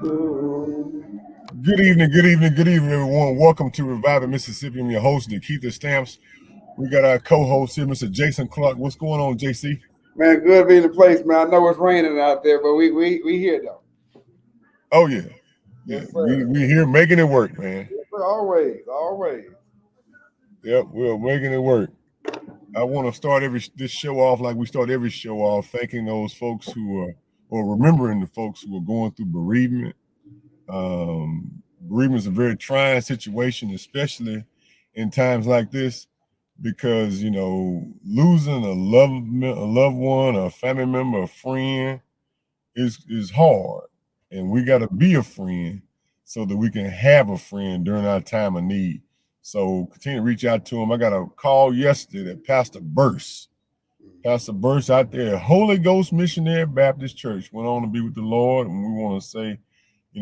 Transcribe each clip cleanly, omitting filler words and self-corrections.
Good evening, good evening, good evening, everyone. Welcome to Reviving Mississippi. I'm your host, Nikita Stamps. We got our co-host here, Mr. Jason Clark. What's going on, JC? Man, good being in the place, man. I know it's raining out there, but we here though. Oh yeah, yeah. Yes, We sir. we here making it work, man. Yes, sir. Always, always. Yep, we're making it work. I want to start this show off like we start every show off, thanking those folks who are, or remembering the folks who are going through bereavement. Bereavement is a very trying situation, especially in times like this, because losing a loved one, a family member, a friend is hard, and we got to be a friend so that we can have a friend during our time of need. So continue to reach out to him. I got a call yesterday that Pastor Burst out there, Holy Ghost Missionary Baptist Church, went on to be with the Lord, and we want to say,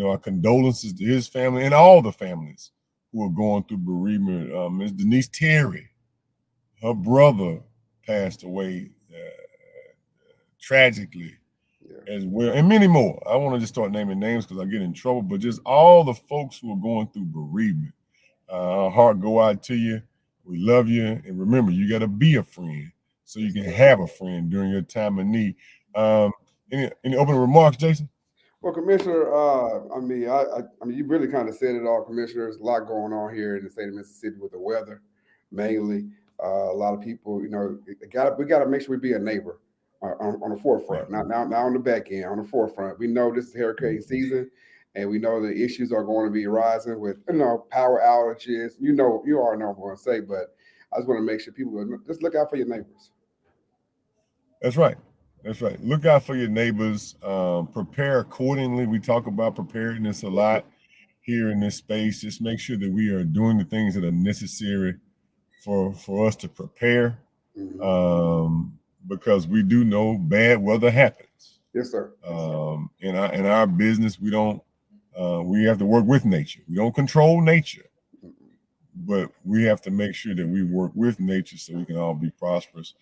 our condolences to his family and all the families who are going through bereavement. Ms. Denise Terry, her brother passed away tragically Yeah. as well, and many more. I want to just start naming names because I get in trouble, but just all the folks who are going through bereavement. Our heart go out to you. We love you, and remember, you got to be a friend so you can have a friend during your time of need. Um, any opening remarks, Jason? Well, Commissioner, I mean, you really kind of said it all, Commissioner. There's a lot going on here in the state of Mississippi with the weather, mainly. A lot of people, we got to make sure we be a neighbor on the Right. forefront, not on the back end, on the forefront. We know this is hurricane season, and we know the issues are going to be rising with, power outages. You already know what I'm going to say, but I just want to make sure people just look out for your neighbors. That's right. That's right. Look out for your neighbors. Prepare accordingly. We talk about preparedness a lot here in this space. Just make sure that we are doing the things that are necessary for us to prepare, Hmm. um, because we do know bad weather happens. Yes, sir. In our business, we have to work with nature. We don't control nature, Mhm. but we have to make sure that we work with nature so we can all be prosperous.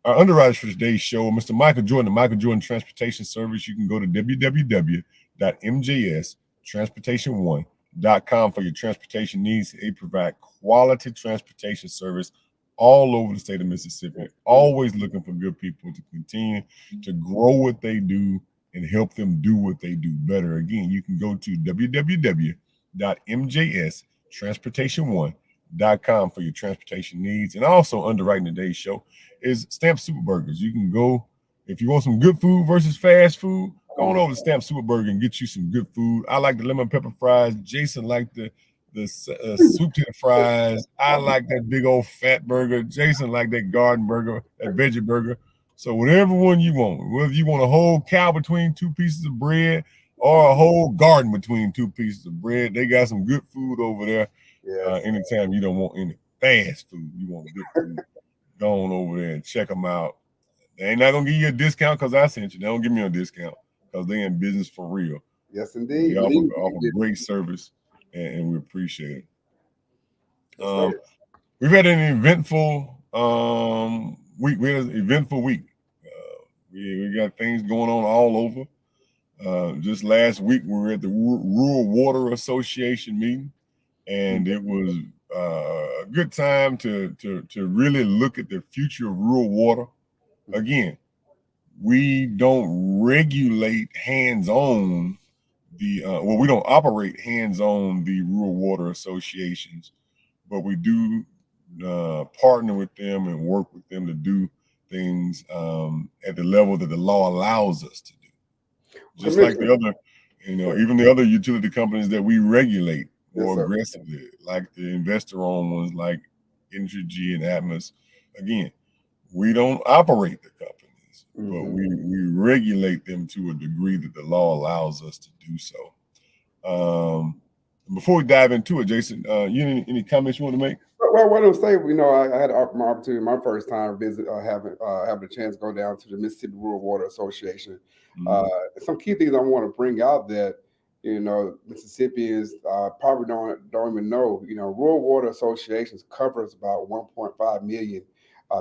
Our underwriters for today's show, Mr. Michael Jordan, the Michael Jordan Transportation Service. You can go to www.mjstransportation1.com for your transportation needs. They provide quality transportation service all over the state of Mississippi, always looking for good people to continue to grow what they do and help them do what they do better. Again, you can go to www.mjstransportation1.com for your transportation needs. And also underwriting today's show is Stamp Super Burgers. You can go if you want some good food versus fast food. Go on over to Stamp Super Burger and get you some good food. I like the lemon pepper fries. Jason liked the sweet potato fries. I like that big old fat burger. Jason like that garden burger, that veggie burger. So whatever one you want, whether you want a whole cow between two pieces of bread or a whole garden between two pieces of bread, they got some good food over there. Yes. Anytime you don't want any fast food, you want good food, go on over there and check them out. They ain't not gonna give you a discount because I sent you. They don't give me a discount because they in business for real. Yes, They indeed. offer great service, and we appreciate it. Yes, sir. We've had an eventful week. We had an eventful week. We got things going on all over. Just last week, we were at the Rural Water Association meeting, and it was a good time to really look at the future of rural water. Again, we don't regulate hands-on we don't operate hands-on the rural water associations, but we do partner with them and work with them to do things at the level that the law allows us to do. Just like Commissioner. the other, even the other utility companies that we regulate Yes, more sir. aggressively, like the investor-owned ones like Entergy and Atmos. Again, we don't operate the companies, but Hmm. we regulate them to a degree that the law allows us to do so. Before we dive into it, Jason, you any comments you want to make? Well, what I'm saying, I had my opportunity, my first time visit, having a chance to go down to the Mississippi Rural Water Association. Uh, Mhm. some key things I want to bring out that Mississippians probably don't even know. Rural Water Associations covers about 1.5 million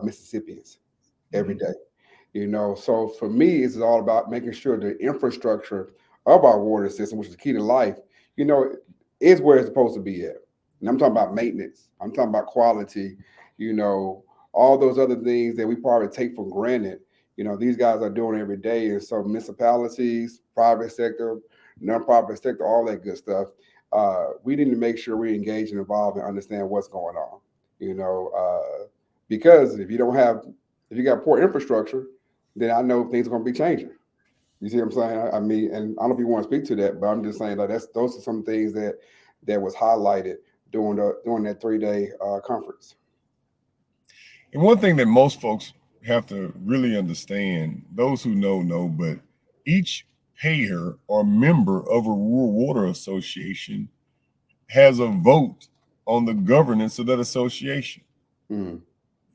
Mississippians every Mhm. day. So for me, it's all about making sure the infrastructure of our water system, which is key to life, you know, is where it's supposed to be at. And I'm talking about maintenance. I'm talking about quality, you know, all those other things that we probably take for granted. You know, these guys are doing every day. And so municipalities, private sector, nonprofit sector, all that good stuff. We need to make sure we engage and involve and understand what's going on, you know, because if you got poor infrastructure, then I know things are going to be changing. You see what I'm saying? I mean, and I don't know if you want to speak to that, but I'm just saying that those are some things that was highlighted during that 3-day conference. And one thing that most folks have to really understand, those who know, but each payer or member of a rural water association has a vote on the governance of that association. Mm.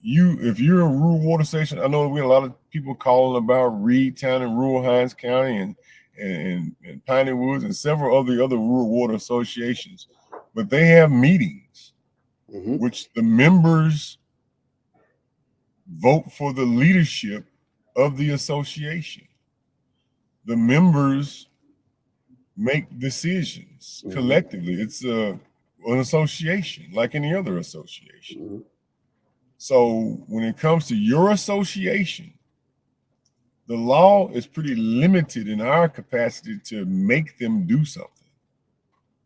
If you're a rural water station, I know we have a lot of people calling about Reed Town and rural Hines County and Piney Woods and several of the other rural water associations, but they have meetings which the members vote for the leadership of the association. The members make decisions collectively. It's an association like any other association. So when it comes to your association, the law is pretty limited in our capacity to make them do something.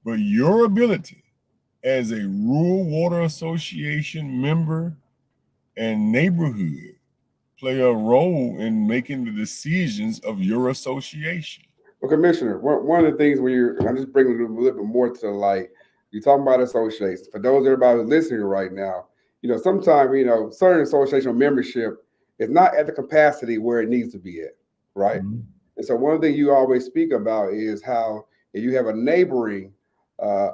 But your ability as a rural water association member and neighborhood play a role in making the decisions of your association. Well, Commissioner, one of the things I'm just bringing it a little bit more to the light. You're talking about associations. For those everybody who's listening right now, you know, sometimes, you know, certain associational membership is not at the capacity where it needs to be at, right? And so one thing you always speak about is how if you have a neighboring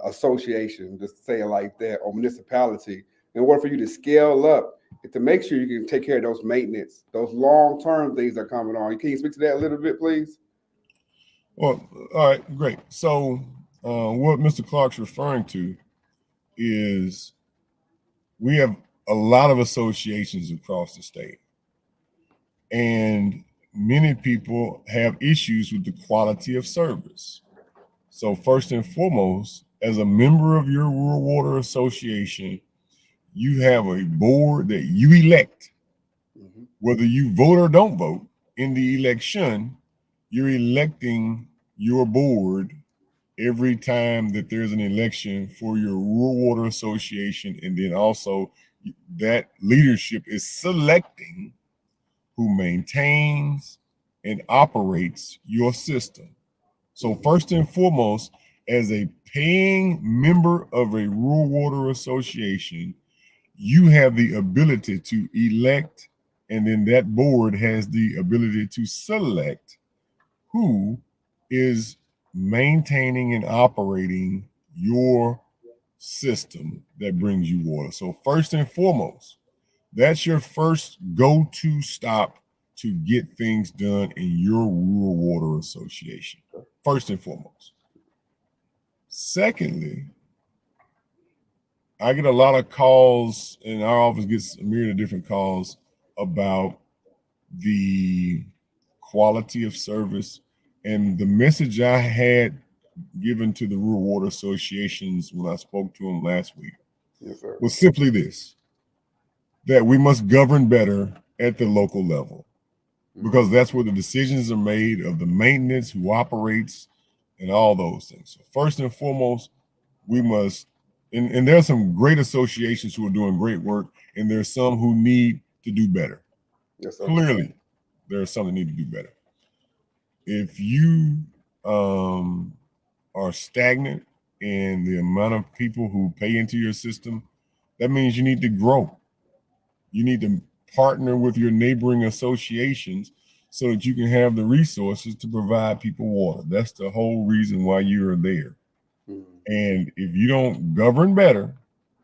association, just say it like that, or municipality, in order for you to scale up, to make sure you can take care of those maintenance, those long-term things that are coming on. Can you speak to that a little bit, please? Well, all right, great. So what Mr. Clark's referring to is we have a lot of associations across the state, and many people have issues with the quality of service. So first and foremost, as a member of your rural water association, you have a board that you elect. Whether you vote or don't vote in the election, you're electing your board every time that there's an election for your rural water association. And then also that leadership is selecting who maintains and operates your system. So first and foremost, as a paying member of a rural water association, you have the ability to elect, and then that board has the ability to select who is maintaining and operating your system that brings you water. So first and foremost, that's your first go-to stop to get things done in your rural water association, first and foremost. Secondly, I get a lot of calls, and our office gets a myriad of different calls about the quality of service. And the message I had given to the rural water associations when I spoke to them last week was simply this: that we must govern better at the local level, because that's where the decisions are made of the maintenance, who operates, and all those things. So first and foremost, we must, and there are some great associations who are doing great work, and there's some who need to do better. Yes, sir. Clearly, there are some that need to do better. If you are stagnant in the amount of people who pay into your system, that means you need to grow. You need to partner with your neighboring associations so that you can have the resources to provide people water. That's the whole reason why you're there. And if you don't govern better,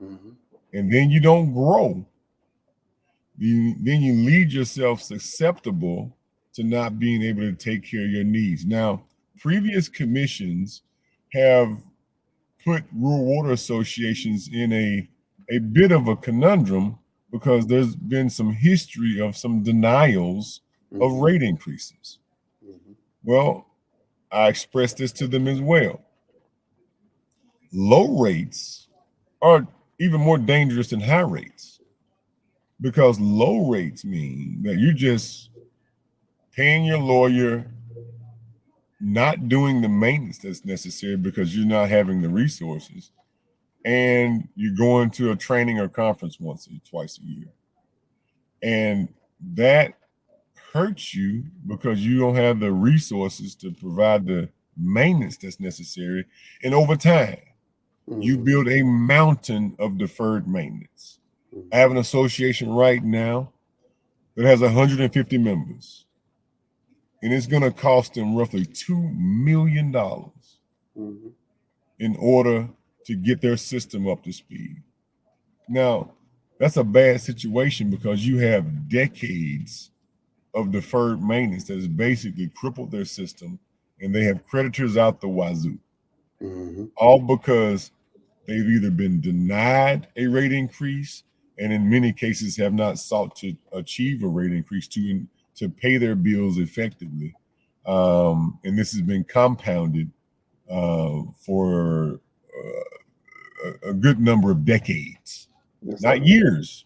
and then you don't grow, then you leave yourself susceptible to not being able to take care of your needs. Now, previous commissions have put rural water associations in a bit of a conundrum, because there's been some history of some denials of rate increases. Well, I expressed this to them as well. Low rates are even more dangerous than high rates, because low rates mean that you're just paying your lawyer, not doing the maintenance that's necessary because you're not having the resources, and you're going to a training or conference once or twice a year. And that hurts you because you don't have the resources to provide the maintenance that's necessary. And over time, you build a mountain of deferred maintenance. I have an association right now that has 150 members, and it's going to cost them roughly $2 million in order to get their system up to speed. Now, that's a bad situation because you have decades of deferred maintenance that has basically crippled their system, and they have creditors out the wazoo, all because they've either been denied a rate increase, and in many cases have not sought to achieve a rate increase to pay their bills effectively. And this has been compounded for a good number of decades, not years,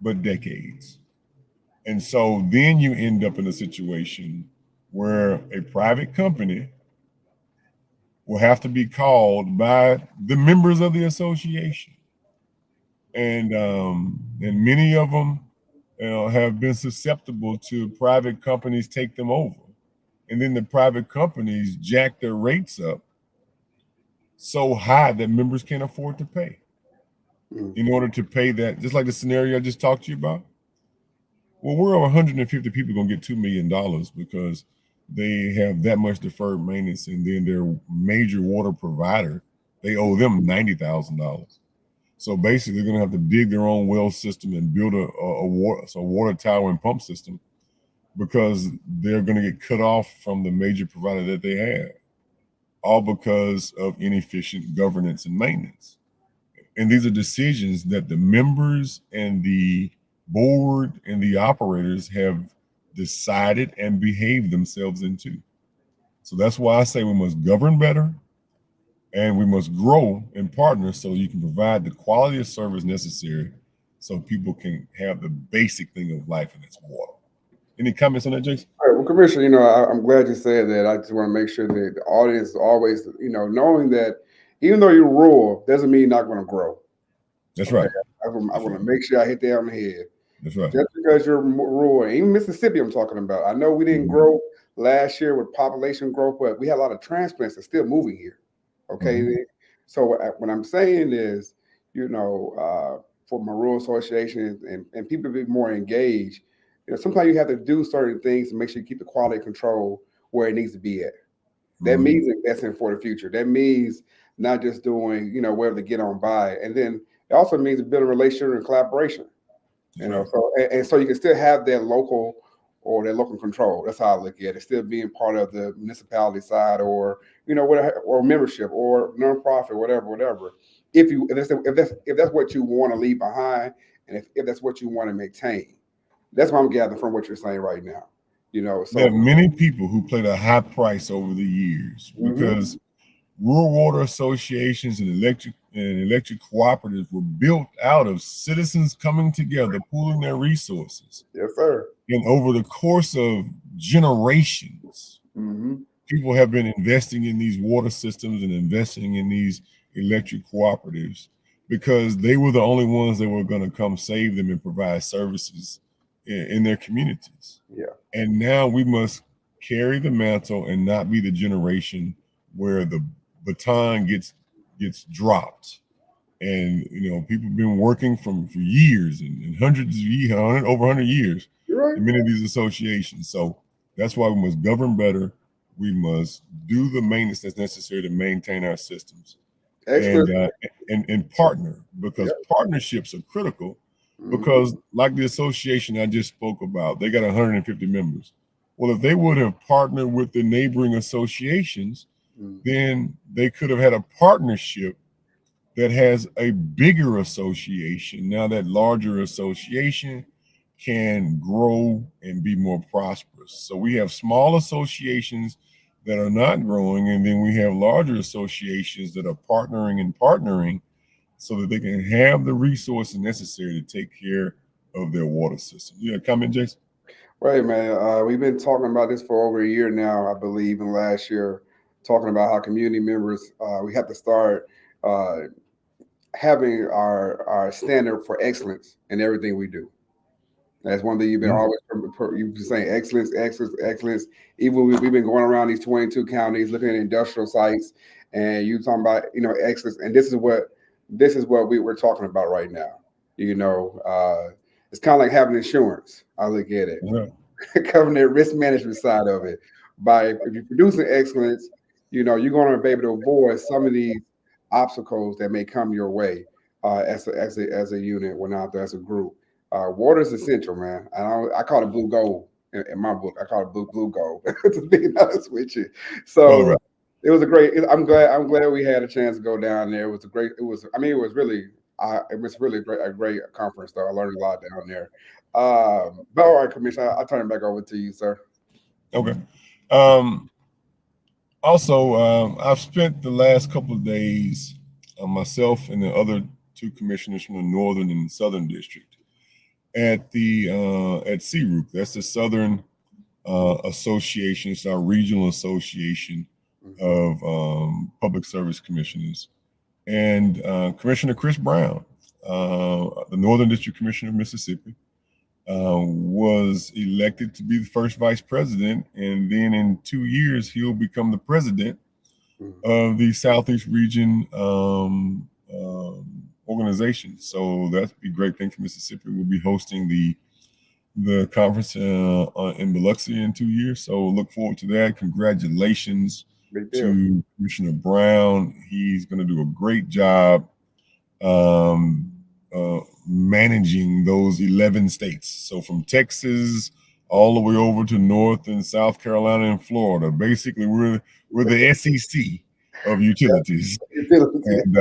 but decades. And so then you end up in a situation where a private company will have to be called by the members of the association. And many of them have been susceptible to private companies take them over. And then the private companies jack their rates up so high that members can't afford to pay. In order to pay that, just like the scenario I just talked to you about. Well, we're over 150 people going to get $2 million because they have that much deferred maintenance, and then their major water provider, they owe them $90,000. So basically, they're going to have to dig their own well system and build a water tower and pump system because they're going to get cut off from the major provider that they have, all because of inefficient governance and maintenance. And these are decisions that the members and the board and the operators have decided and behaved themselves into. So that's why I say we must govern better, and we must grow and partner so you can provide the quality of service necessary so people can have the basic thing of life, and it's water. Any comments on that, Jason? All right, well, Commissioner, I'm glad you said that. I just want to make sure that the audience is always, knowing that even though you're rural, doesn't mean you're not going to grow. That's right. I want to make sure I hit that on the head. That's right. Just because you're rural, even Mississippi, I'm talking about. I know we didn't grow last year with population growth, but we had a lot of transplants that's still moving here. Okay. So what I'm saying is, for my rural associations and people be more engaged, sometimes you have to do certain things to make sure you keep the quality control where it needs to be at. That means investing for the future. That means not just doing, whatever to get on by. And then it also means building relationship and collaboration. So you can still have that local control. That's how I look at it. Still being part of the municipality side, or whatever, or membership, or nonprofit, whatever. If that's what you want to leave behind, and if that's what you want to maintain, that's what I'm gathering from what you're saying right now. So there are many people who paid a high price over the years because rural water associations and electric cooperatives were built out of citizens coming together, pooling their resources. Yes, sir. And over the course of generations, people have been investing in these water systems and investing in these electric cooperatives because they were the only ones that were going to come save them and provide services in their communities. Yeah. And now we must carry the mantle and not be the generation where the baton gets dropped. And people have been working for years and hundreds of years, over 100 years in many of these associations. So that's why we must govern better. We must do the maintenance that's necessary to maintain our systems. And partner, because partnerships are critical. Because like the association I just spoke about, they got 150 members. Well, if they would have partnered with the neighboring associations, then they could have had a partnership that has a bigger association. Now that larger association can grow and be more prosperous. So we have small associations that are not growing, and then we have larger associations that are partnering so that they can have the resources necessary to take care of their water system. You have a comment, Jason? Right, man. We've been talking about this for over a year now, I believe, and last year, talking about how community members, we have to start uh, having our standard for excellence in everything we do. That's one thing you've been always you've been saying excellence, excellence, excellence. Even we've been going around these 22 counties looking at industrial sites, and you talking about excellence. And this is what we're talking about right now. You know, it's kind of like having insurance. I look at it, covering the risk management side of it. By if you're producing excellence, you're going to be able to avoid some of these obstacles that may come your way as a unit, when out there as a group. Water is essential, man. I call it blue gold in my book. I call it blue gold. To be honest with you, so it was a great. I'm glad we had a chance to go down there. It was a great. It was. I mean, it was really a great conference. Though I learned a lot down there. But all right, Commissioner, I'll turn it back over to you, sir. Okay. Also, I've spent the last couple of days, myself and the other two commissioners from the Northern and Southern District, at the at CRUC. That's the Southern Association. It's our regional association of public service commissioners. And Commissioner Chris Brown, the Northern District Commissioner of Mississippi, was elected to be the first vice president, and then in 2 years he'll become the president of the Southeast Region organization. So that's a great thing for Mississippi. We'll be hosting the conference in Biloxi in 2 years. So look forward to that. Congratulations to Commissioner Brown. He's going to do a great job managing those 11 states. So from Texas all the way over to North and South Carolina and Florida. Basically, we're the SEC of utilities. And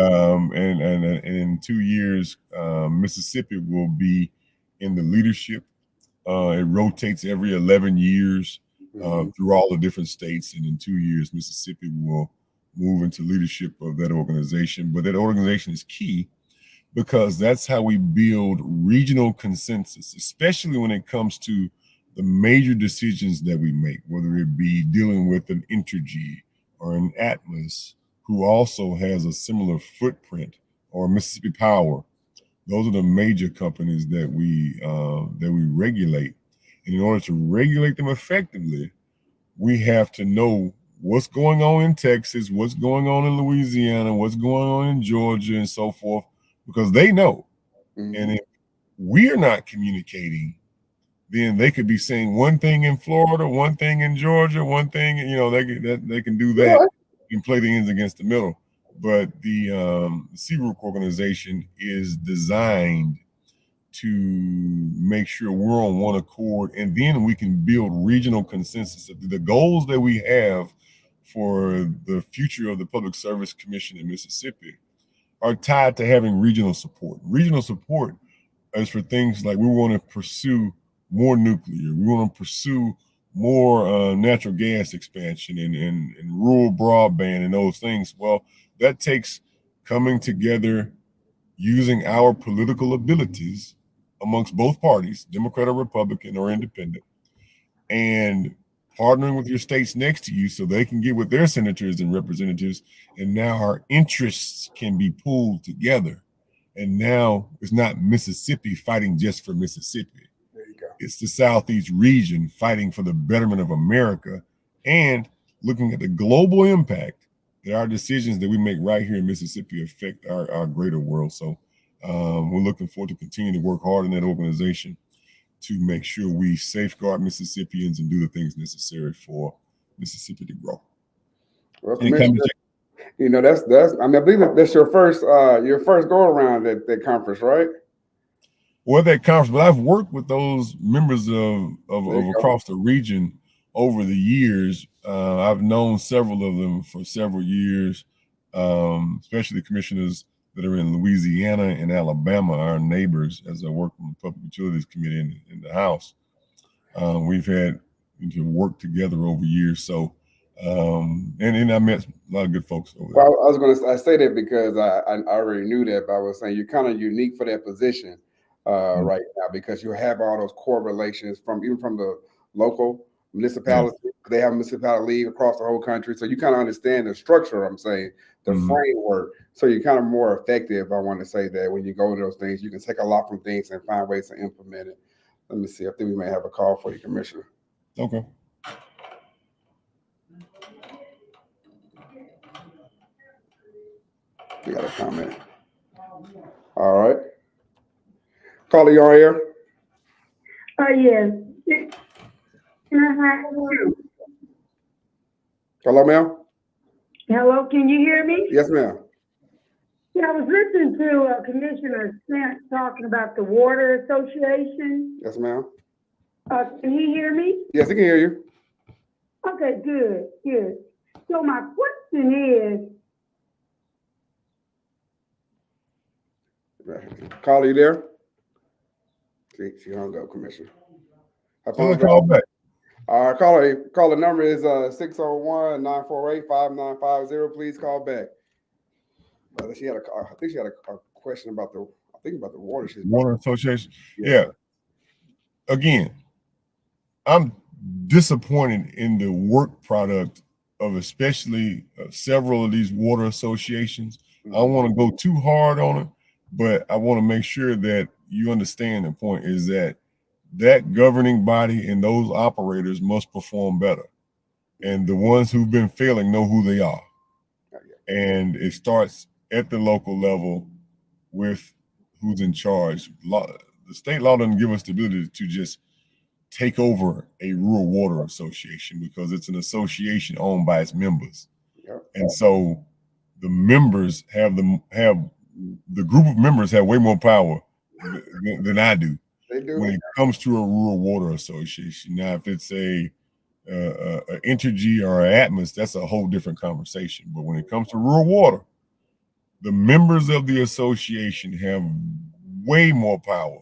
in 2 years, Mississippi will be in the leadership. It rotates every 11 years through all the different states, and in 2 years, Mississippi will move into leadership of that organization. But that organization is key because that's how we build regional consensus, especially when it comes to the major decisions that we make, whether it be dealing with an Entergy or an Atlas, who also has a similar footprint, or Mississippi Power. Those are the major companies that we regulate. And in order to regulate them effectively, we have to know what's going on in Texas, what's going on in Louisiana, what's going on in Georgia, and so forth, because they know. And if we're not communicating, then they could be saying one thing in Florida, one thing in Georgia, one thing, they can do that and play the ends against the middle. But the CRUC organization is designed to make sure we're on one accord, and then we can build regional consensus. The goals that we have for the future of the Public Service Commission in Mississippi are tied to having regional support. Regional support is for things like we want to pursue more nuclear. We want to pursue more natural gas expansion and rural broadband and those things. Well, that takes coming together using our political abilities amongst both parties, Democrat or Republican or independent, and partnering with your states next to you so they can get with their senators and representatives. And now our interests can be pulled together. And now it's not Mississippi fighting just for Mississippi. There you go. It's the Southeast region fighting for the betterment of America and looking at the global impact that our decisions that we make right here in Mississippi affect our greater world. So we're looking forward to continuing to work hard in that organization to make sure we safeguard Mississippians and do the things necessary for Mississippi to grow. Well, that's I believe that's your first go around at that conference, right? Well, that conference, but I've worked with those members of across the region over the years. I've known several of them for several years, especially the commissioners that are in Louisiana and Alabama, our neighbors, as I work on the Public Utilities Committee in the House. We've had to work together over years. So And I met a lot of good folks over there. Well, I was going to say that because I already knew that, but I was saying you're kind of unique for that position right now because you have all those core relations even from the local municipality. Yeah. They have municipality league across the whole country, so you kind of understand the structure. I'm saying the framework, so you're kind of more effective. I want to say that when you go to those things, you can take a lot from things and find ways to implement it. Let me see. I think we may have a call for you, Commissioner. Okay. We got a comment. All right. Caller, you on here? Yes. Hello, ma'am? Hello, can you hear me? Yes, ma'am. Yeah, I was listening to Commissioner Spence talking about the Water Association. Yes, ma'am. Can he hear me? Yes, he can hear you. Okay, good, good. So my question is... Caller, you there? She hung up, Commissioner. Call back. Caller number is 601-948-5950. Please call back. I think she had a question about the water association. Yeah. Again, I'm disappointed in the work product of especially several of these water associations. I don't want to go too hard on it, but I want to make sure that you understand the point is that governing body and those operators must perform better. And the ones who've been failing know who they are. And it starts at the local level with who's in charge. The state law doesn't give us the ability to just take over a rural water association because it's an association owned by its members. And so the members the group of members have way more power than I do. They do. When it comes to a rural water association. Now, if it's a Entergy or an Atmos, that's a whole different conversation. But when it comes to rural water, the members of the association have way more power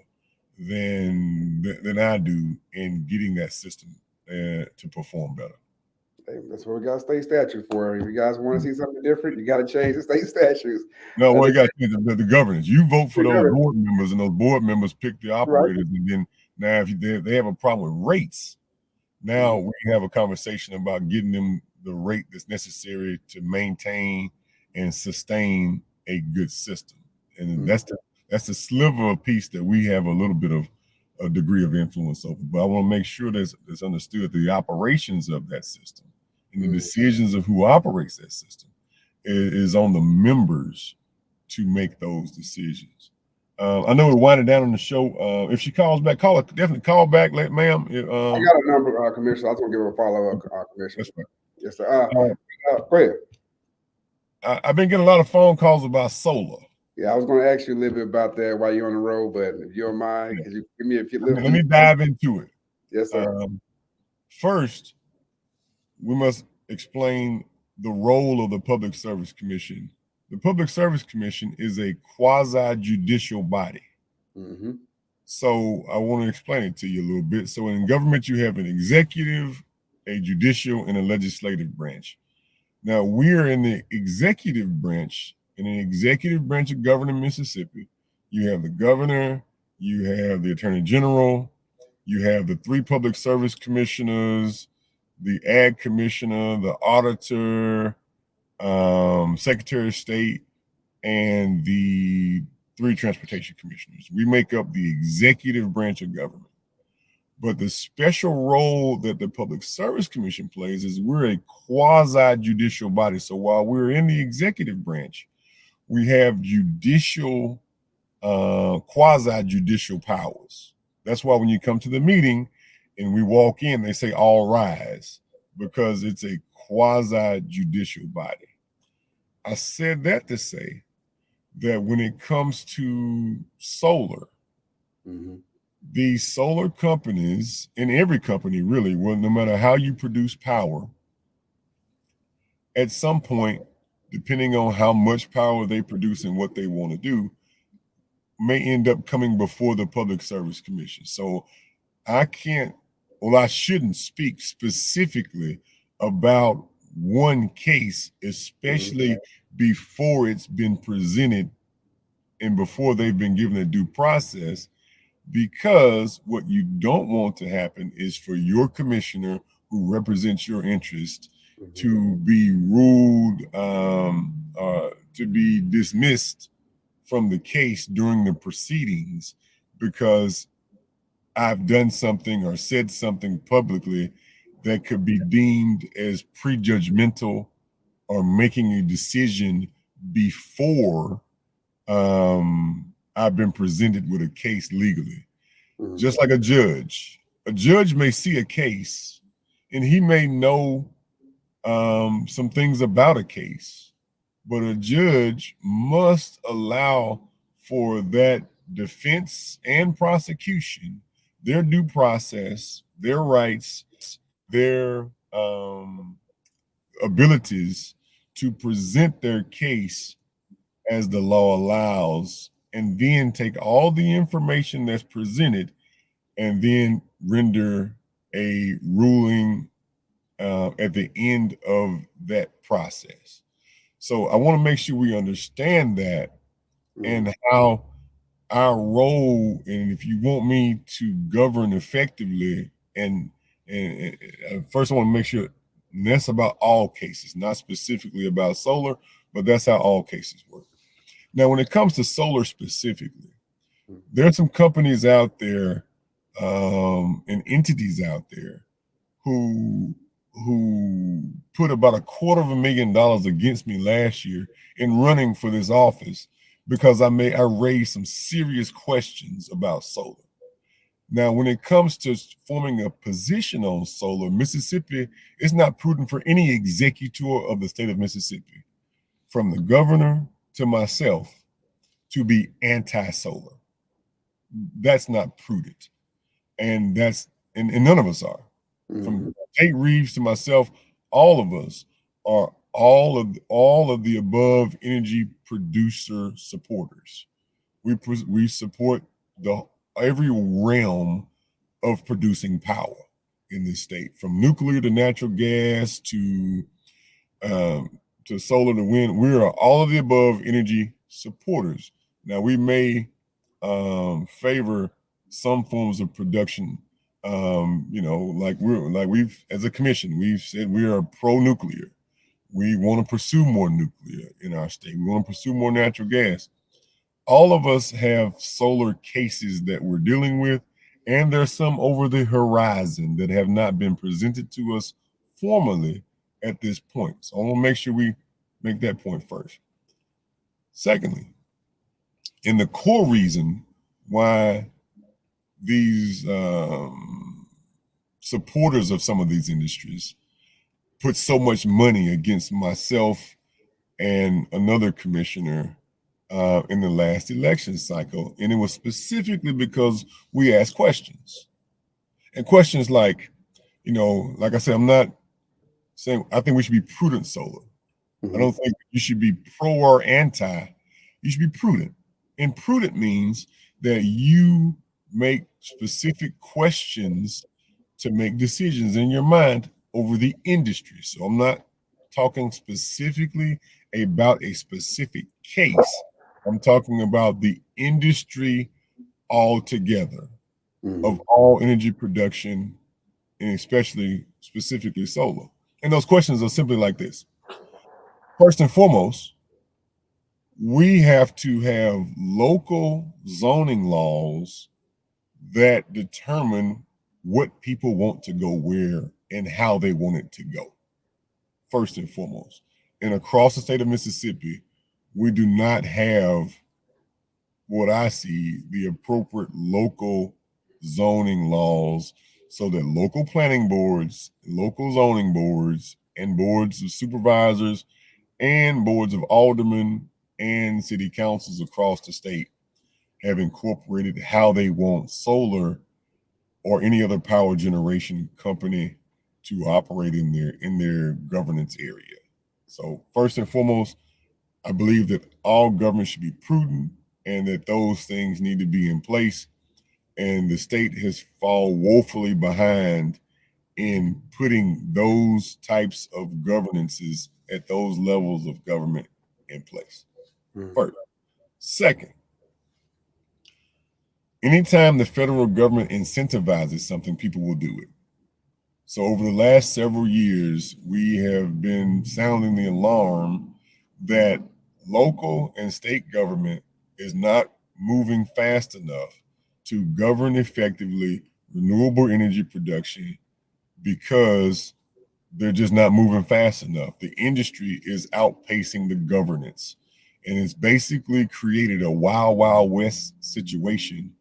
than I do in getting that system to perform better. That's what we got state statutes for. If you guys want to see something different, you got to change the state statutes. No, well, you got the governance. You vote for those board members, and those board members pick the operators. Right. And then now, if they have a problem with rates, now we have a conversation about getting them the rate that's necessary to maintain and sustain a good system. And that's the sliver of piece that we have a little bit of a degree of influence over. But I want to make sure that's understood the operations of that system and the decisions of who operates that system is on the members to make those decisions. I know we're winding down on the show. If she calls back, definitely call back, ma'am. I got a number, Commissioner. I was going to give her a follow-up, Commissioner. That's right. Yes, sir. Go ahead. I've been getting a lot of phone calls about solar. Yeah, I was going to ask you a little bit about that while you're on the road, but if you don't mind, could you give me a few? Let me dive into it. Yes, sir. First, we must explain the role of the Public Service Commission. The Public Service Commission is a quasi-judicial body. So I want to explain it to you a little bit. So in government, you have an executive, a judicial, and a legislative branch. Now we're in the executive branch. In an executive branch of governing Mississippi, you have the governor, you have the attorney general, you have the 3 public service commissioners, the ag commissioner, the auditor, secretary of state, and the 3 transportation commissioners. We make up the executive branch of government. But the special role that the Public Service Commission plays is we're a quasi-judicial body. So while we're in the executive branch, we have judicial, quasi-judicial powers. That's why when you come to the meeting and we walk in, they say all rise, because it's a quasi-judicial body. I said that to say that when it comes to solar, these solar companies, and every company really, well, no matter how you produce power, at some point, depending on how much power they produce and what they want to do, may end up coming before the Public Service Commission. So I shouldn't speak specifically about one case, especially before it's been presented and before they've been given a due process, because what you don't want to happen is for your commissioner who represents your interest to be ruled, to be dismissed from the case during the proceedings because I've done something or said something publicly that could be deemed as prejudgmental or making a decision before I've been presented with a case legally. Just like a judge may see a case and he may know some things about a case, but a judge must allow for that defense and prosecution their due process, their rights, their abilities to present their case as the law allows, and then take all the information that's presented and then render a ruling at the end of that process. So I want to make sure we understand that and how our role, and if you want me to govern effectively, and first I want to make sure that's about all cases, not specifically about solar, but that's how all cases work. Now, when it comes to solar specifically, there are some companies out there and entities out there who put about $250,000 against me last year in running for this office because I raised some serious questions about solar. Now, when it comes to forming a position on solar, Mississippi, it's not prudent for any executor of the state of Mississippi, from the governor to myself, to be anti-solar. That's not prudent. And none of us are. From Tate Reeves to myself, all of us are all of the above energy producer supporters. We support every realm of producing power in this state, from nuclear to natural gas to solar to wind. We are all of the above energy supporters. Now, we may favor some forms of production. We've as a commission, we've said we are pro-nuclear. We want to pursue more nuclear in our state. We want to pursue more natural gas. All of us have solar cases that we're dealing with, and there's some over the horizon that have not been presented to us formally at this point. So I want to make sure we make that point first. Secondly, and the core reason why these supporters of some of these industries put so much money against myself and another commissioner in the last election cycle, and it was specifically because we asked questions. And questions like, like I said, I'm not saying I think we should be prudent solar. I don't think you should be pro or anti. You should be prudent. And prudent means that you make specific questions to make decisions in your mind over the industry. So I'm not talking specifically about a specific case. I'm talking about the industry altogether of all energy production, and especially specifically solar. And those questions are simply like this. First and foremost, we have to have local zoning laws that determine what people want to go where and how they want it to go. First and foremost. And across the state of Mississippi, we do not have what I see the appropriate local zoning laws so that local planning boards, local zoning boards, and boards of supervisors and boards of aldermen and city councils across the state have incorporated how they want solar or any other power generation company to operate in their governance area. So first and foremost, I believe that all government should be prudent and that those things need to be in place. And the state has fallen woefully behind in putting those types of governances at those levels of government in place. First. Second, anytime the federal government incentivizes something, people will do it. So over the last several years, we have been sounding the alarm that local and state government is not moving fast enough to govern effectively renewable energy production because they're just not moving fast enough. The industry is outpacing the governance, and it's basically created a wild, wild west situation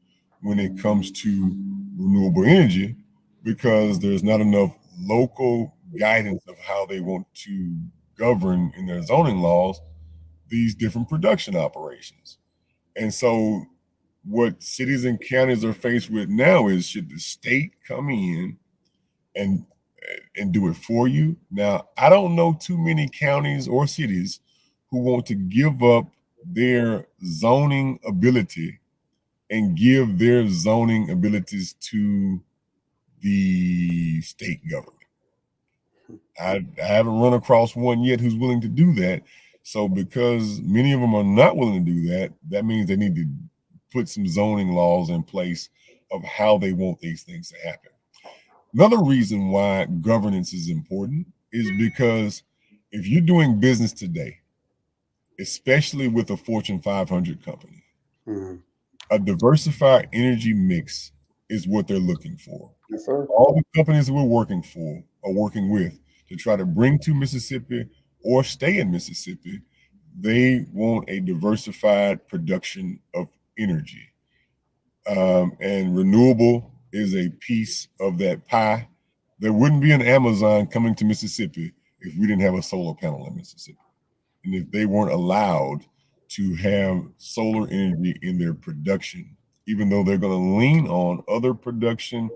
when it comes to renewable energy because there's not enough local guidance of how they want to govern in their zoning laws these different production operations. And so what cities and counties are faced with now is, should the state come in and do it for you? Now, I don't know too many counties or cities who want to give up their zoning ability and give their zoning abilities to the state government. I haven't run across one yet who's willing to do that. So because many of them are not willing to do that, that means they need to put some zoning laws in place of how they want these things to happen. Another reason why governance is important is because if you're doing business today, especially with a Fortune 500 company, a diversified energy mix is what they're looking for. Yes, sir. All the companies that we're working for are working with to try to bring to Mississippi or stay in Mississippi. They want a diversified production of energy. And renewable is a piece of that pie. There wouldn't be an Amazon coming to Mississippi if we didn't have a solar panel in Mississippi. And if they weren't allowed to have solar energy in their production, even though they're going to lean on other production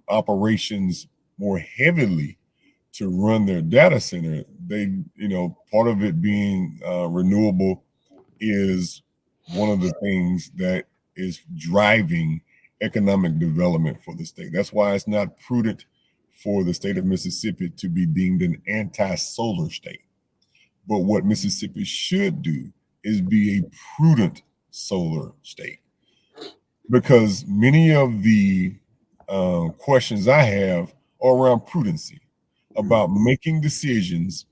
operations more heavily to run their data center, they, part of it being renewable is one of the things that is driving economic development for the state. That's why it's not prudent for the state of Mississippi to be deemed an anti-solar state. But what Mississippi should do is be a prudent solar state, because many of the questions I have are around prudency, about making decisions.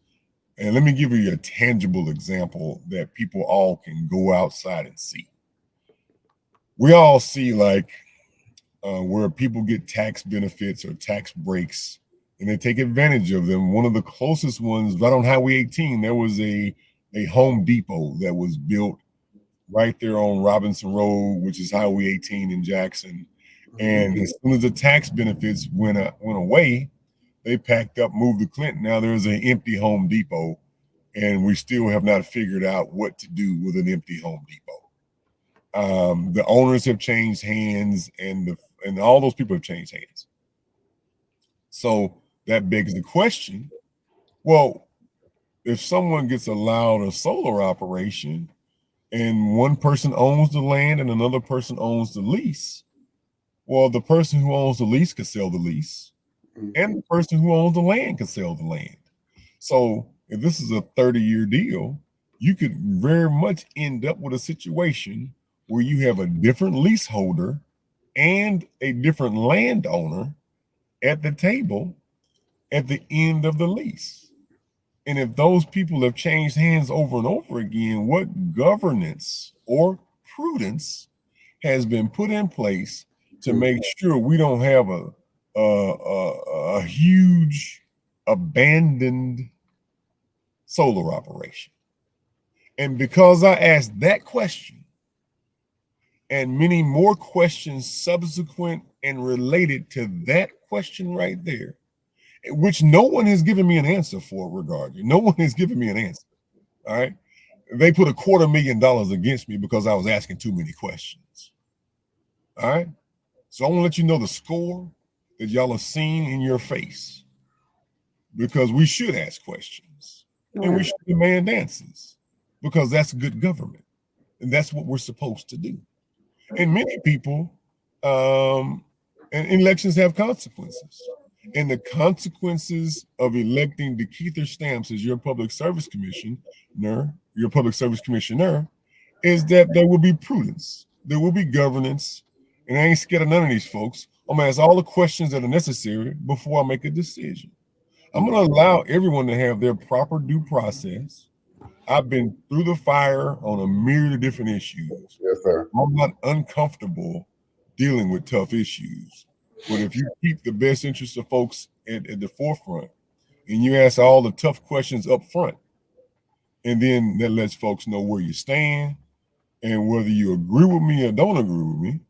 And let me give you a tangible example that people all can go outside and see. We all see where people get tax benefits or tax breaks and they take advantage of them. One of the closest ones, right on Highway 18, there was a Home Depot that was built right there on Robinson Road, which is Highway 18 in Jackson. And as soon as the tax benefits went away, they packed up, moved to Clinton. Now there's an empty Home Depot, and we still have not figured out what to do with an empty Home Depot. The owners have changed hands, and all those people have changed hands. So that begs the question, well, if someone gets allowed a solar operation and one person owns the land and another person owns the lease, well, the person who owns the lease could sell the lease, and the person who owns the land could sell the land. So if this is a 30-year deal, you could very much end up with a situation where you have a different leaseholder and a different landowner at the table at the end of the lease. And if those people have changed hands over and over again, what governance or prudence has been put in place to make sure we don't have a huge abandoned solar operation? And because I asked that question and many more questions subsequent and related to that question right there, which no one has given me an answer for regarding. No one has given me an answer. All right. They put $250,000 against me because I was asking too many questions. All right. So I want to let you know the score that y'all have seen in your face, because we should ask questions and we should demand answers, because that's good government. And that's what we're supposed to do. And many people And elections have consequences. And the consequences of electing DeKeither Stamps as your public service commissioner, is that there will be prudence, there will be governance, and I ain't scared of none of these folks. I'm gonna ask all the questions that are necessary before I make a decision. I'm gonna allow everyone to have their proper due process. I've been through the fire on a myriad of different issues. Yes, sir. I'm not uncomfortable dealing with tough issues. But if you keep the best interests of folks at the forefront and you ask all the tough questions up front, and then that lets folks know where you stand and whether you agree with me or don't agree with me,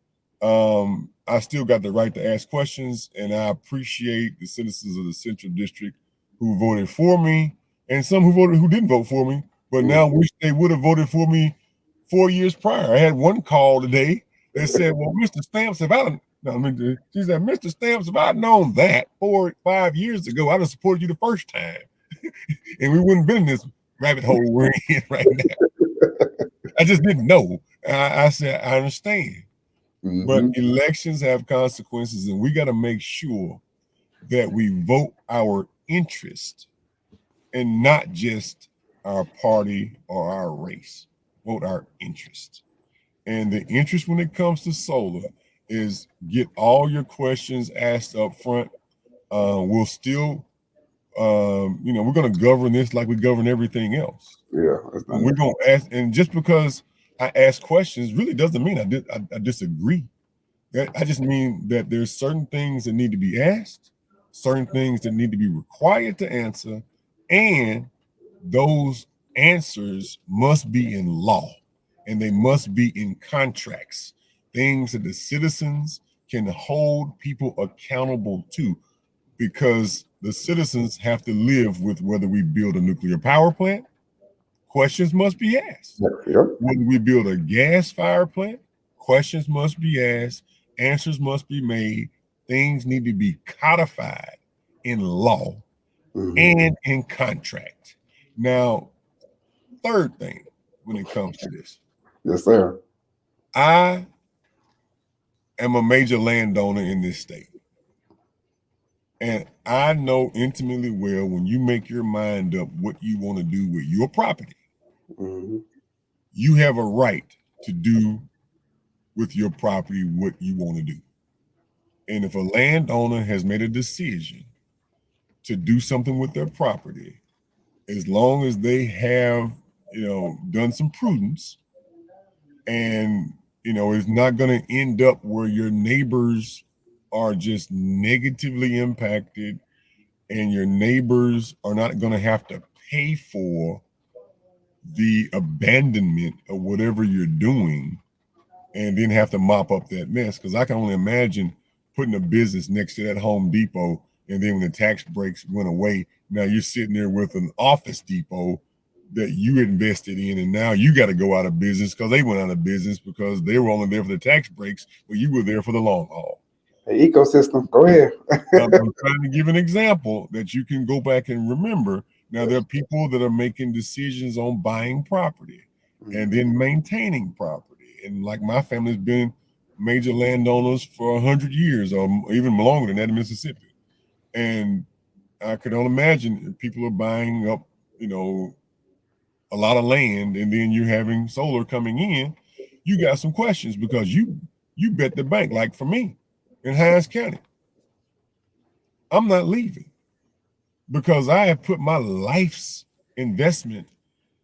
I still got the right to ask questions, and I appreciate the citizens of the Central District who voted for me and some who didn't vote for me, but now wish they would have voted for me 4 years prior. I had one call today that said, well, Mr. Stamps, she said, Mr. Stamps, if I'd known that 4 or 5 years ago, I'd have supported you the first time. And we wouldn't have been in this rabbit hole we're in right now. I just didn't know. I said, I understand. But elections have consequences, and we got to make sure that we vote our interest and not just our party or our race. Vote our interest. And the interest when it comes to solar is get all your questions asked up front. We'll still, we're going to govern this like we govern everything else. Yeah. We're going to ask, and just because I ask questions really doesn't mean I disagree. I just mean that there's certain things that need to be asked, certain things that need to be required to answer, and those answers must be in law and they must be in contracts, things that the citizens can hold people accountable to, because the citizens have to live with whether we build a nuclear power plant. Questions must be asked. Yep. When we build a gas fire plant, questions must be asked, answers must be made, things need to be codified in law and in contract. Now, third thing when it comes to this. Yes, sir. I am a major landowner in this state. And I know intimately well when you make your mind up what you want to do with your property, you have a right to do with your property what you want to do. And if a landowner has made a decision to do something with their property, as long as they have, done some prudence, and, it's not going to end up where your neighbors are just negatively impacted and your neighbors are not going to have to pay for the abandonment of whatever you're doing and then have to mop up that mess. Because I can only imagine putting a business next to that Home Depot, and then when the tax breaks went away, now you're sitting there with an Office Depot that you invested in, and now you got to go out of business because they went out of business because they were only there for the tax breaks, but you were there for the long haul. The ecosystem. Go ahead. I'm trying to give an example that you can go back and remember. Now, there are people that are making decisions on buying property and then maintaining property. And like my family's been major landowners for 100 years or even longer than that in Mississippi. And I could only imagine if people are buying up, a lot of land, and then you're having solar coming in, you got some questions because you bet the bank. Like for me in Hinds County, I'm not leaving because I have put my life's investment,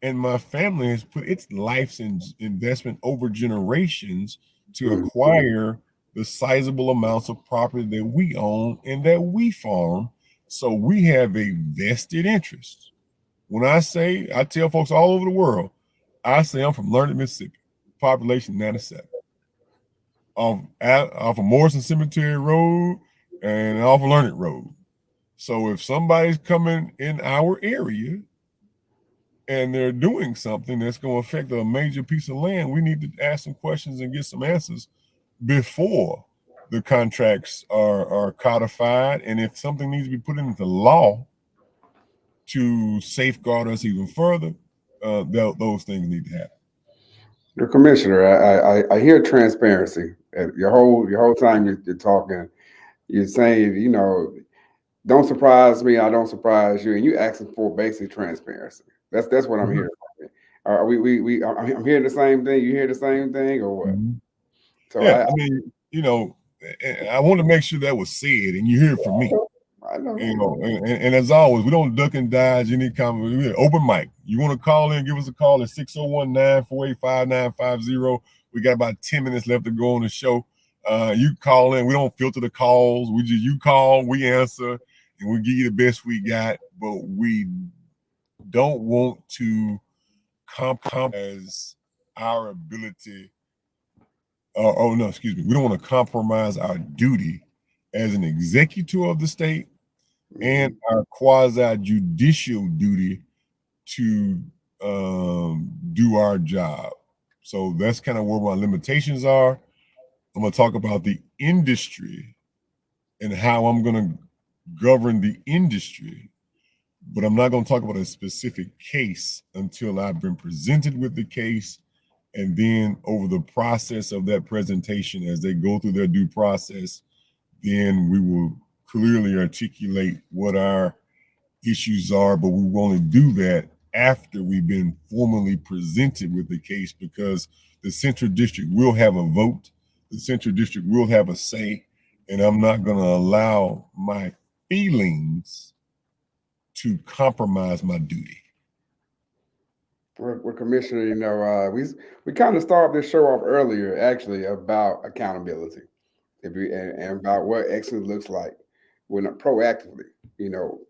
and my family has put its life's investment over generations to acquire the sizable amounts of property that we own and that we farm. So we have a vested interest. When I tell folks all over the world, I say I'm from Learned, Mississippi, population 97, off of Morrison Cemetery Road and off of Learned Road. So if somebody's coming in our area and they're doing something that's going to affect a major piece of land, we need to ask some questions and get some answers before the contracts are codified. And if something needs to be put into law to safeguard us even further, those things need to happen. The commissioner, I hear transparency. Your whole time you're talking, You're saying, you know, don't surprise me, I don't surprise you, and you asking for basic transparency. That's what I'm Mhm. hearing from you. Are I'm hearing the same thing. You hear the same thing, or what? Mhm. So Yeah, I mean, you know, I want to make sure that was said, and you hear it from me. I know. You know, and as always, we don't duck and dodge any comment. We're open mic. You want to call in, give us a call at 601-948-5950. We got about 10 minutes left to go on the show. You call in. We don't filter the calls. You call, we answer, and we give you the best we got. But we don't want to compromise our ability. Oh no, excuse me. We don't want to compromise our duty as an executor of the state and our quasi-judicial duty to do our job. So that's kind of where my limitations are. I'm going to talk about the industry and how I'm going to govern the industry, but I'm not going to talk about a specific case until I've been presented with the case. And then over the process of that presentation, as they go through their due process, then we will clearly articulate what our issues are, but we will only do that after we've been formally presented with the case, because the Central District will have a vote, the Central District will have a say, and I'm not going to allow my feelings to compromise my duty. Well, Commissioner, you know, we kind of started this show off earlier, actually, about accountability, and about what excellence looks like when proactively, you know.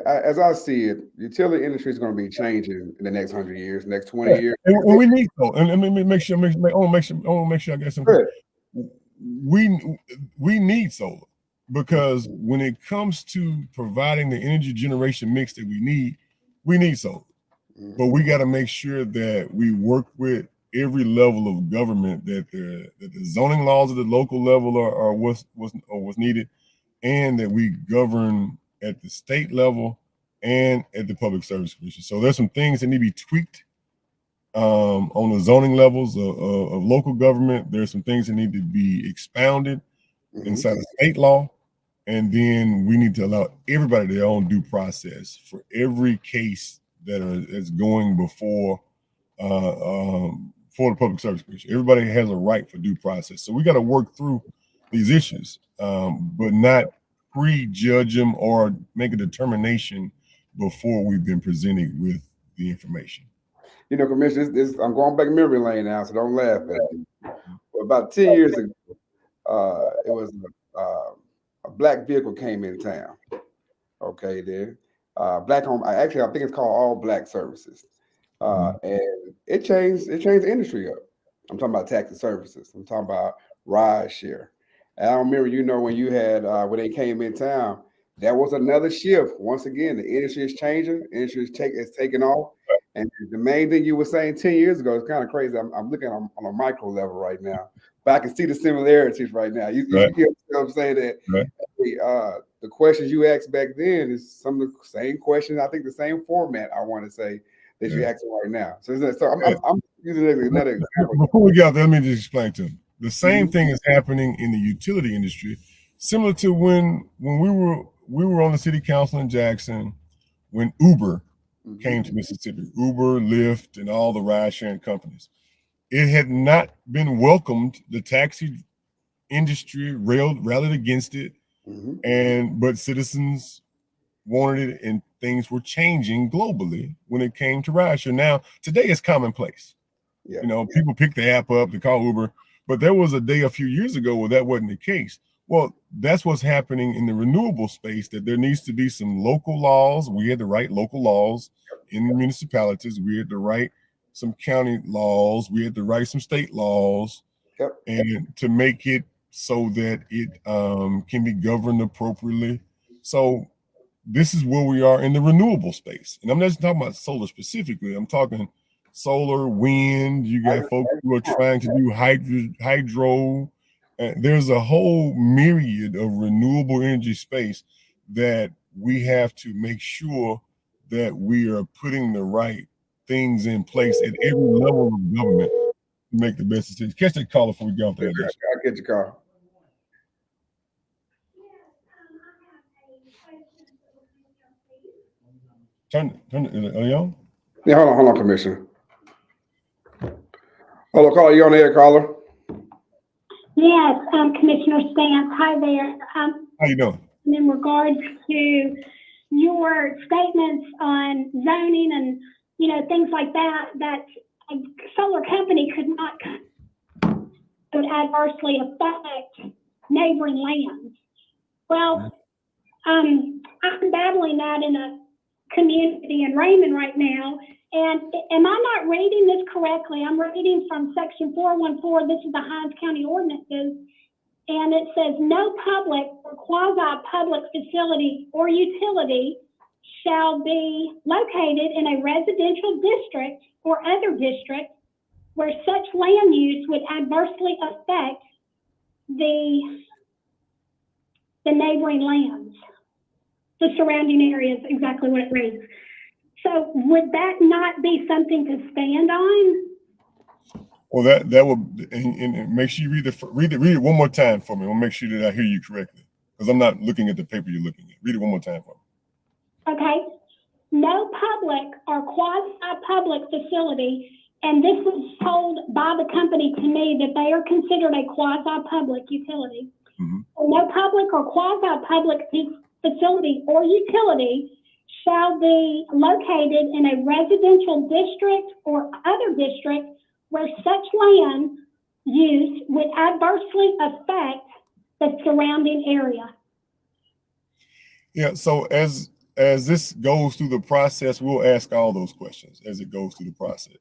As I see it, the utility industry is going to be changing in the next 100 years, next 20 Yeah. years. And we need so, and let me make sure, I want to make sure I got something. We need solar, because when it comes to providing the energy generation mix that we need solar. But we got to make sure that we work with every level of government, that the zoning laws at the local level are what's needed, and that we govern at the state level and at the Public Service Commission. So there's some things that need to be tweaked on the zoning levels of local government. There's some things that need to be expounded inside of state law. And then we need to allow everybody their own due process for every case that's going before for the Public Service Commission. Everybody has a right for due process. So we got to work through these issues, but not prejudge them or make a determination before we've been presented with the information. You know, Commissioner, I'm going back memory lane now, so don't laugh at me. About 10 years ago, it was a black vehicle came in town. Okay, then black home. I think it's called All Black Services, and it changed the industry up. I'm talking about taxi services. I'm talking about ride share. And I remember, you know, when you had when they came in town, that was another shift. Once again, the industry is changing. The industry is taking off. And the main thing you were saying 10 years ago is kind of crazy. I'm looking on a micro level right now, but I can see the similarities right now. You hear what I'm saying? That the questions you asked back then is some of the same questions. I think the same format, I want to say, that you're asking right now. So I'm using another example. Before we get out there, let me just explain to them. The same thing is happening in the utility industry, similar to when we were on the city council in Jackson, when Uber came to Mississippi, Uber, Lyft, and all the ride sharing companies. It had not been welcomed. The taxi industry rallied against it, but citizens wanted it, and things were changing globally when it came to rideshare. Now, today it's commonplace. You know, people pick the app up, they call Uber, but there was a day a few years ago where that wasn't the case. Well, that's what's happening in the renewable space, that there needs to be some local laws. We had to write local laws in the municipalities. We had to write some county laws. We had to write some state laws, and to make it so that it can be governed appropriately. So this is where we are in the renewable space. And I'm not just talking about solar specifically. I'm talking solar, wind. You got folks who are trying to do hydro. There's a whole myriad of renewable energy space that we have to make sure that we are putting the right things in place at every level of government to make the best decisions. Catch that call before we get off there. I'll get your call. Is it, are you on? Yeah, hold on, Commissioner. Hello, caller. You on the air, caller? Yes, Commissioner Stantz, hi there. How you doing? In regards to your statements on zoning and, you know, things like that, that a solar company could adversely affect neighboring lands. Well, I'm battling that in a community in Raymond right now. And am I not reading this correctly? I'm reading from section 414. This is the Hinds County ordinances. And it says no public or quasi-public facility or utility shall be located in a residential district or other district where such land use would adversely affect the neighboring lands, the surrounding areas, exactly what it reads. So would that not be something to stand on? Well, that would, and make sure you read it one more time for me. I'll make sure that I hear you correctly, because I'm not looking at the paper you're looking at. Read it one more time for me. Okay. No public or quasi-public facility, and this was told by the company to me that they are considered a quasi-public utility. Mm-hmm. No public or quasi-public facility or utility shall be located in a residential district or other district where such land use would adversely affect the surrounding area. Yeah, so as this goes through the process, we'll ask all those questions as it goes through the process.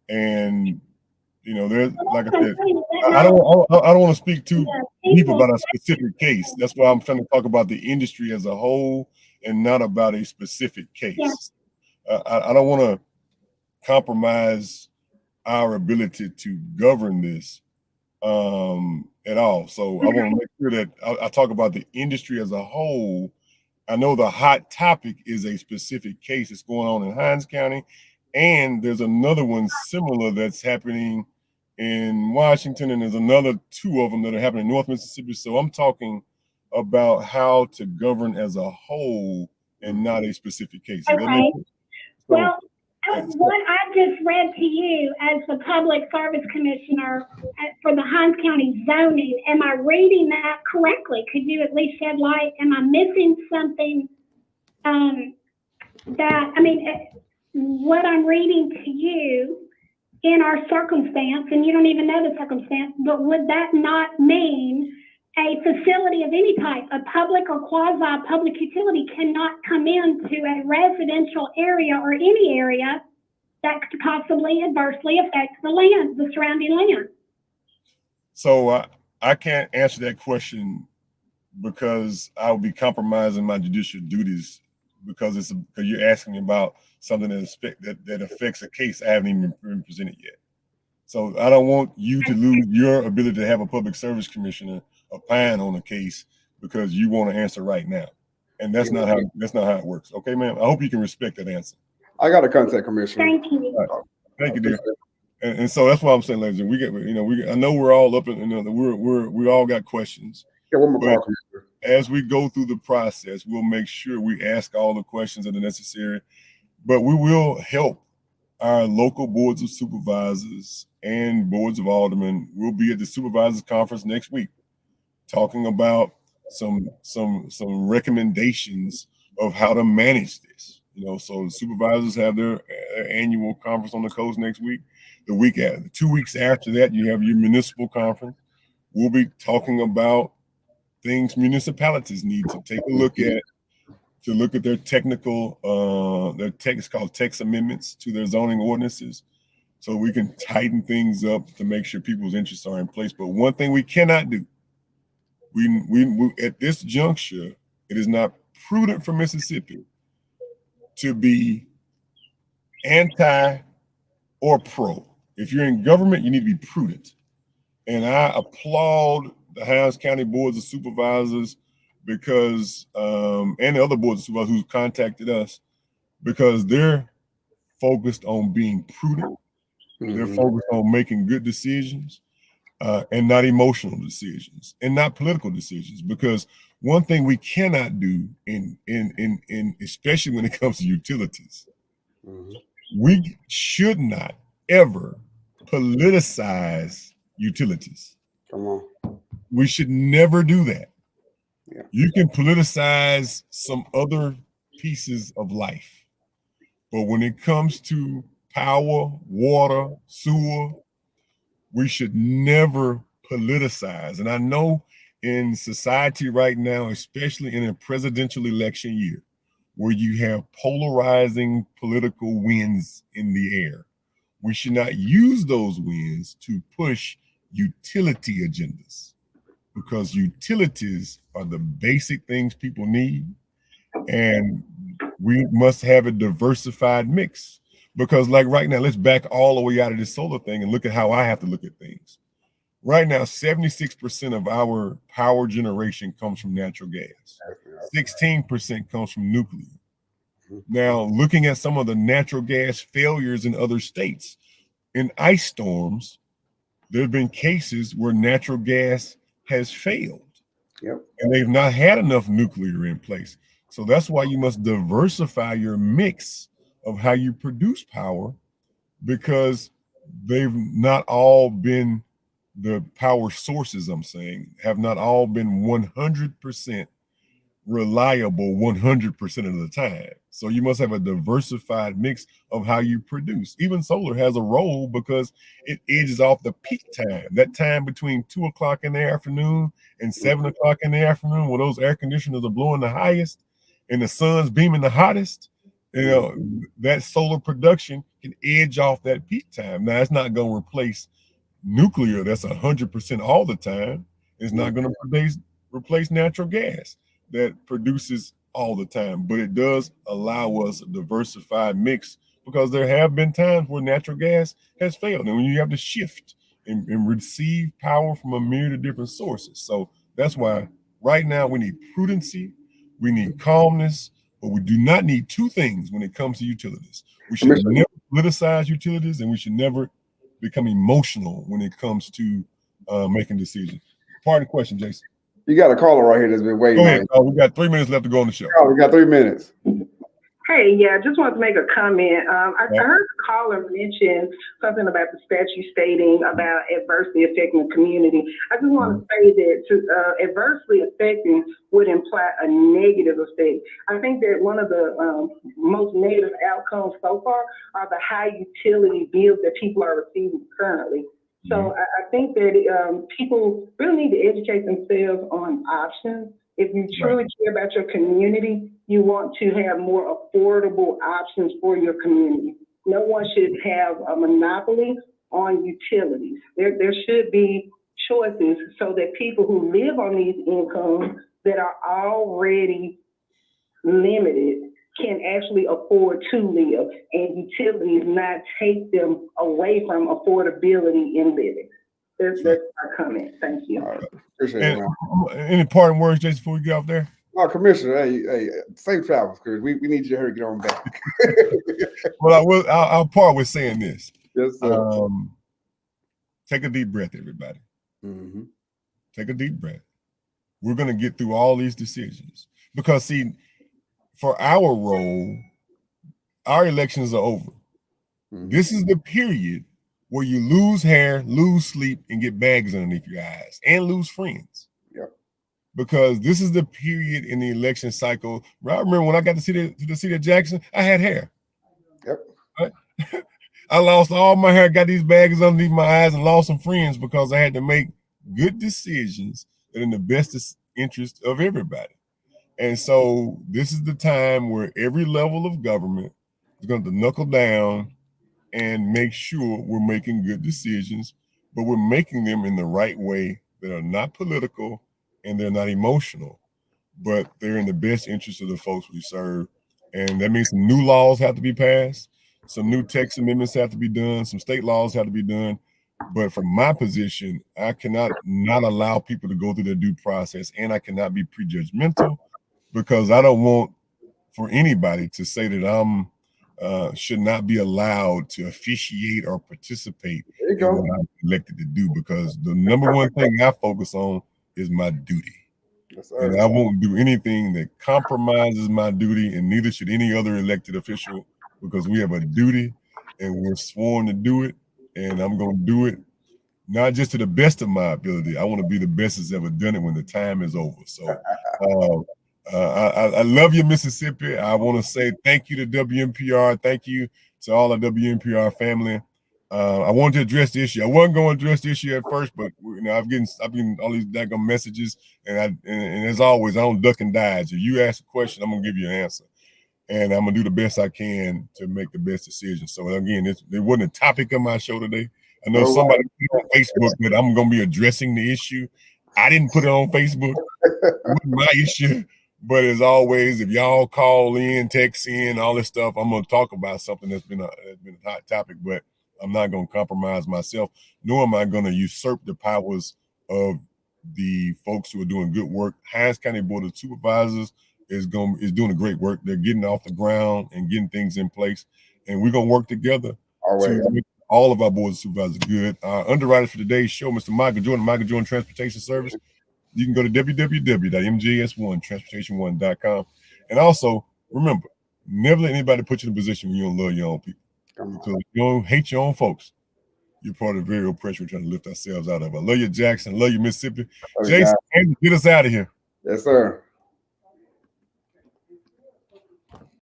And you know, there's, like I said, I don't want to speak too deep about a specific case. That's why I'm trying to talk about the industry as a whole and not about a specific case. Yeah. I don't want to compromise our ability to govern this at all. So I want to make sure that I talk about the industry as a whole. I know the hot topic is a specific case that's going on in Hinds County, and there's another one similar that's happening in Washington, and there's another two of them that are happening in North Mississippi. So I'm talking about how to govern as a whole and not a specific case. Okay. Well, what I just read to you as the Public Service Commissioner for the Hinds County zoning, am I reading that correctly? Could you at least shed light? Am I missing something that, I mean, what I'm reading to you in our circumstance, and you don't even know the circumstance, but would that not mean a facility of any type, a public or quasi-public utility, cannot come into a residential area or any area that could possibly adversely affect the land, the surrounding land? So I can't answer that question because I'll be compromising my judicial duties, because you're asking me about something that affects a case I haven't even been presented yet. So I don't want you to lose your ability to have a public service commissioner opine on a case because you want to answer right now, and that's not how it works. Okay, ma'am. I hope you can respect that answer. I got a contact, Commissioner. Thank you. Right. Thank you, dear. And so that's why I'm saying, ladies, we get, you know, I know we're all up in, you know, we all got questions. Yeah, one more call, Commissioner. As we go through the process, we'll make sure we ask all the questions that are necessary, but we will help our local boards of supervisors and boards of aldermen. We'll be at the supervisors conference next week, talking about some recommendations of how to manage this. You know, so the supervisors have their annual conference on the coast next week. The week after, 2 weeks after that, you have your municipal conference. We'll be talking about things municipalities need to take a look at, to look at their technical, their text called text amendments to their zoning ordinances, so we can tighten things up to make sure people's interests are in place. But one thing we cannot do, we at this juncture, it is not prudent for Mississippi to be anti or pro. If you're in government, you need to be prudent. And I applaud the Hinds County boards of supervisors because, and the other boards of supervisors who contacted us, because they're focused on being prudent. They're focused on making good decisions. and not emotional decisions and not political decisions. Because one thing we cannot do in especially when it comes to utilities, we should not ever politicize utilities. Come on. We should never do that. Yeah. You can politicize some other pieces of life, but when it comes to power, water, sewer, we should never politicize. And I know in society right now, especially in a presidential election year, where you have polarizing political winds in the air, we should not use those winds to push utility agendas, because utilities are the basic things people need, and we must have a diversified mix. Because like right now, let's back all the way out of this solar thing and look at how I have to look at things. Right now, 76% of our power generation comes from natural gas. 16% comes from nuclear. Now, looking at some of the natural gas failures in other states, in ice storms, there have been cases where natural gas has failed. Yep. And they've not had enough nuclear in place. So that's why you must diversify your mix of how you produce power, because they've not all been, the power sources, I'm saying, have not all been 100% reliable 100% of the time. So you must have a diversified mix of how you produce. Even solar has a role because it edges off the peak time, that time between 2 o'clock in the afternoon and 7 o'clock in the afternoon, where those air conditioners are blowing the highest and the sun's beaming the hottest. You know, that solar production can edge off that peak time. Now, it's not going to replace nuclear that's 100% all the time. It's not going to replace natural gas that produces all the time, but it does allow us a diversified mix, because there have been times where natural gas has failed, and when you have to shift and receive power from a myriad of different sources. So that's why right now we need prudency, we need calmness, but we do not need two things when it comes to utilities. We should never politicize utilities, and we should never become emotional when it comes to making decisions. Pardon the question, Jason. You got a caller right here that's been waiting. Go ahead. We got 3 minutes left to go on the show. Oh, we got 3 minutes. Hey, yeah, just wanted to make a comment. I heard the caller mention something about the statute stating about adversely affecting the community. I just want to say that to adversely affecting would imply a negative effect. I think that one of the most negative outcomes so far are the high utility bills that people are receiving currently. So I think that people really need to educate themselves on options. If you truly care about your community, you want to have more affordable options for your community. No one should have a monopoly on utilities. There should be choices so that people who live on these incomes that are already limited can actually afford to live, and utilities not take them away from affordability in living. That's my comment. Thank you. All right. Appreciate it, man. Any parting words, Jason, before we get off there? Oh, Commissioner, hey, safe travels, because we need you here to get on back. Well, I'll part with saying this. Yes, sir. Take a deep breath, everybody. Take a deep breath. We're going to get through all these decisions, because, see, for our role, our elections are over. This is the period where you lose hair, lose sleep, and get bags underneath your eyes, and lose friends. Yep. Because this is the period in the election cycle. I remember when I got to the city of Jackson, I had hair. Yep. I lost all my hair, got these bags underneath my eyes, and lost some friends because I had to make good decisions that are in the best interest of everybody. And so this is the time where every level of government is going to knuckle down and make sure we're making good decisions, but we're making them in the right way that are not political and they're not emotional, but they're in the best interest of the folks we serve. And that means some new laws have to be passed, some new text amendments have to be done, some state laws have to be done. But from my position, I cannot not allow people to go through their due process, and I cannot be prejudgmental, because I don't want for anybody to say that I'm should not be allowed to officiate or participate There you in go. what I'm elected to do, because the number one thing I focus on is my duty. Yes, And sir. I won't do anything that compromises my duty, and neither should any other elected official, because we have a duty and we're sworn to do it. And I'm going to do it not just to the best of my ability. I want to be the best that's ever done it when the time is over. So I love you, Mississippi. I want to say thank you to WNPR. Thank you to all the WNPR family. I wanted to address the issue. I wasn't going to address the issue at first, but I've getting all these daggone messages, and as always, I don't duck and dodge. If you ask a question, I'm gonna give you an answer, and I'm gonna do the best I can to make the best decision. So again, it wasn't a topic of my show today. I know somebody put on Facebook that I'm gonna be addressing the issue. I didn't put it on Facebook. It wasn't my issue. But as always, if y'all call in, text in, all this stuff, I'm gonna talk about something that's been a hot topic. But I'm not going to compromise myself, nor am I going to usurp the powers of the folks who are doing good work. Hinds County Board of Supervisors is doing a great work. They're getting off the ground and getting things in place, and we're going to work together to make all of our board of supervisors good. Our underwriters for today's show, Mr. Michael Jordan Transportation Service. You can go to www.mjs1transportation1.com. And also, remember, never let anybody put you in a position where you don't love your own people. So if you don't hate your own folks, you're part of the very oppression we're trying to lift ourselves out of. I love you, Jackson. I love you, Mississippi. Jason, get us out of here. Yes, sir.